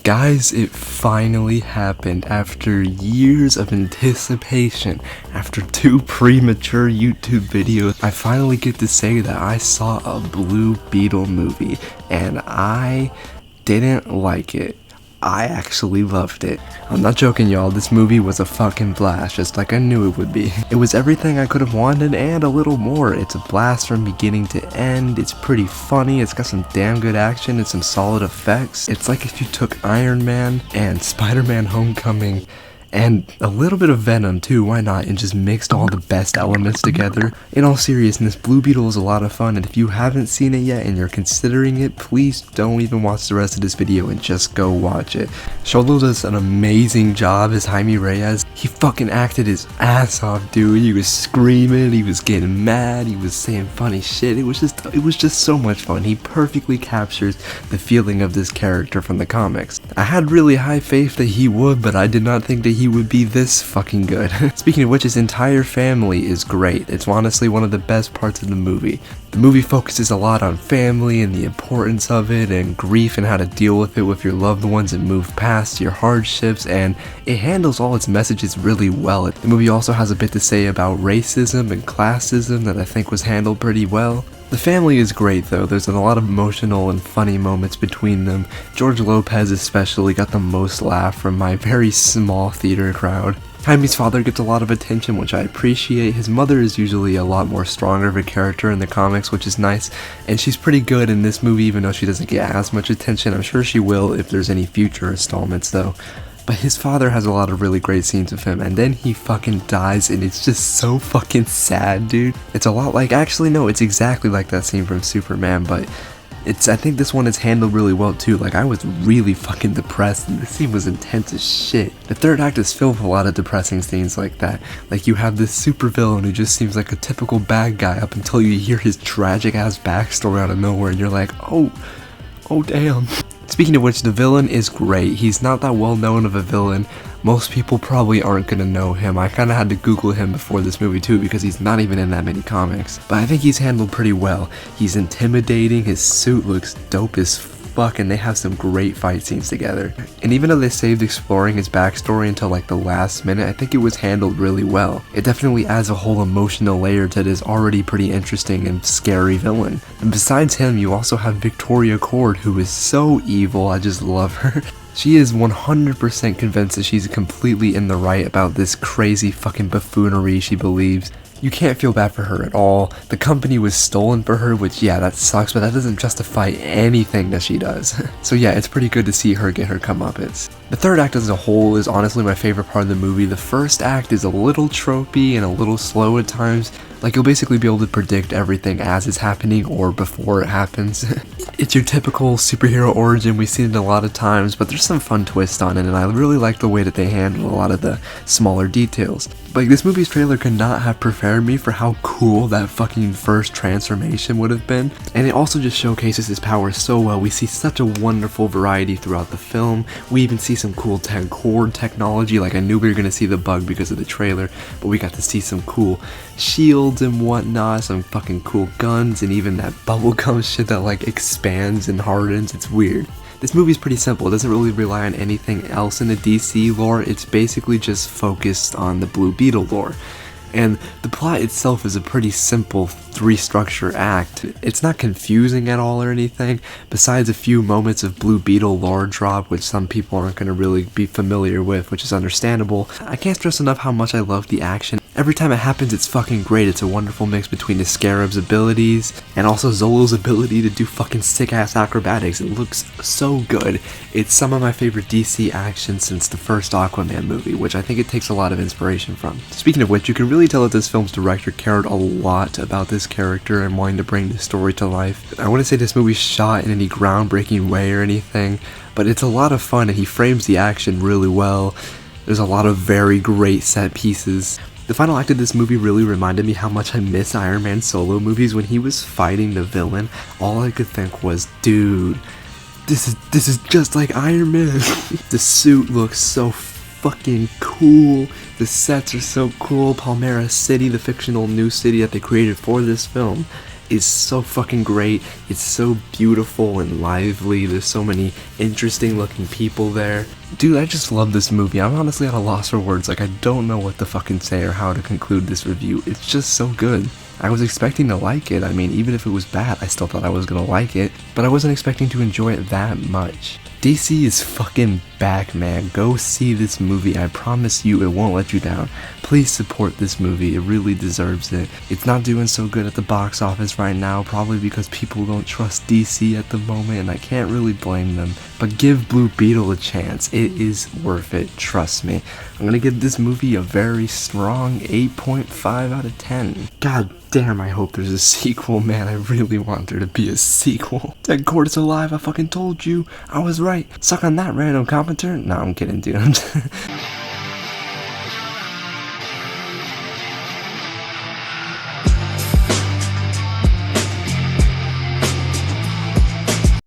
Guys, it finally happened. After years of anticipation, after 2 premature YouTube videos, I finally get to say that I saw a Blue Beetle movie, and I didn't like it. I actually loved it. I'm not joking, y'all, this movie was a fucking blast, just like I knew it would be. It was everything I could have wanted and a little more. It's a blast from beginning to end, it's pretty funny, it's got some damn good action and some solid effects. It's like if you took Iron Man and Spider-Man Homecoming and a little bit of Venom too, why not, and just mixed all the best elements together. In all seriousness, Blue Beetle is a lot of fun, and if you haven't seen it yet and you're considering it, please don't even watch the rest of this video and just go watch it. Sholo does an amazing job as Jaime Reyes. He fucking acted his ass off, dude. He was screaming, he was getting mad, he was saying funny shit. It was just so much fun. He perfectly captures the feeling of this character from the comics. I had really high faith that he would, but I did not think that he would be this fucking good. Speaking of which, his entire family is great. It's honestly one of the best parts of the movie. The movie focuses a lot on family and the importance of it, and grief and how to deal with it with your loved ones and move past your hardships, and it handles all its messages really well. The movie also has a bit to say about racism and classism that I think was handled pretty well. The family is great though, there's a lot of emotional and funny moments between them. George Lopez especially got the most laugh from my very small theater crowd. Jaime's father gets a lot of attention, which I appreciate. His mother is usually a lot more stronger of a character in the comics, which is nice, and she's pretty good in this movie even though she doesn't get as much attention. I'm sure she will if there's any future installments though. But his father has a lot of really great scenes with him, and then he fucking dies, and it's just so fucking sad, dude. It's a lot like, actually no, it's exactly like that scene from Superman, but I think this one is handled really well too. Like, I was really fucking depressed, and this scene was intense as shit. The third act is filled with a lot of depressing scenes like that. Like, you have this supervillain who just seems like a typical bad guy up until you hear his tragic ass backstory out of nowhere, and you're like, oh damn. Speaking of which, the villain is great. He's not that well known of a villain. Most people probably aren't gonna know him. I kinda had to Google him before this movie too because he's not even in that many comics. But I think he's handled pretty well. He's intimidating, his suit looks dope as fuck, and they have some great fight scenes together. And even though they saved exploring his backstory until like the last minute, I think it was handled really well. It definitely adds a whole emotional layer to this already pretty interesting and scary villain. And besides him, you also have Victoria Cord, who is so evil, I just love her. She is 100% convinced that she's completely in the right about this crazy fucking buffoonery she believes. You can't feel bad for her at all. The company was stolen for her, which yeah, that sucks, but that doesn't justify anything that she does. So yeah, it's pretty good to see her get her comeuppance. The third act as a whole is honestly my favorite part of the movie. The first act is a little tropey and a little slow at times. Like, you'll basically be able to predict everything as it's happening or before it happens. It's your typical superhero origin, we've seen it a lot of times, but there's some fun twists on it, and I really like the way that they handle a lot of the smaller details. Like, this movie's trailer could not have prepared me for how cool that fucking first transformation would have been, and it also just showcases his power so well. We see such a wonderful variety throughout the film. We even see some cool cord technology. Like, I knew we were gonna see the bug because of the trailer, but we got to see some cool shields and whatnot, some fucking cool guns, and even that bubblegum shit that like expands and hardens. It's weird. This movie's pretty simple. It doesn't really rely on anything else in the DC lore. It's basically just focused on the Blue Beetle lore. And the plot itself is a pretty simple 3-structure act. It's not confusing at all or anything, besides a few moments of Blue Beetle lore drop, which some people aren't going to really be familiar with, which is understandable. I can't stress enough how much I love the action. Every time it happens, it's fucking great. It's a wonderful mix between the Scarab's abilities and also Zolo's ability to do fucking sick-ass acrobatics. It looks so good. It's some of my favorite DC action since the first Aquaman movie, which I think it takes a lot of inspiration from. Speaking of which, you can really tell that this film's director cared a lot about this character and wanting to bring the story to life. I wouldn't say this movie's shot in any groundbreaking way or anything, but it's a lot of fun and he frames the action really well. There's a lot of very great set pieces. The final act of this movie really reminded me how much I miss Iron Man solo movies. When he was fighting the villain, all I could think was, dude, this is just like Iron Man. The suit looks so fucking cool. The sets are so cool. Palmera City, the fictional new city that they created for this film, is so fucking great. It's so beautiful and lively. There's so many interesting looking people there. Dude, I just love this movie. I'm honestly at a loss for words. Like, I don't know what to fucking say or how to conclude this review. It's just so good. I was expecting to like it. I mean, even if it was bad, I still thought I was gonna like it, but I wasn't expecting to enjoy it that much. DC is fucking back, man. Go see this movie. I promise you it won't let you down. Please support this movie. It really deserves it. It's not doing so good at the box office right now, probably because people don't trust DC at the moment, and I can't really blame them. But give Blue Beetle a chance. It is worth it. Trust me. I'm gonna give this movie a very strong 8.5 out of 10. God damn, I hope there's a sequel, man. I really want there to be a sequel. Dead Court is alive. I fucking told you. I was right. Suck on that, random commenter. No, I'm kidding, dude.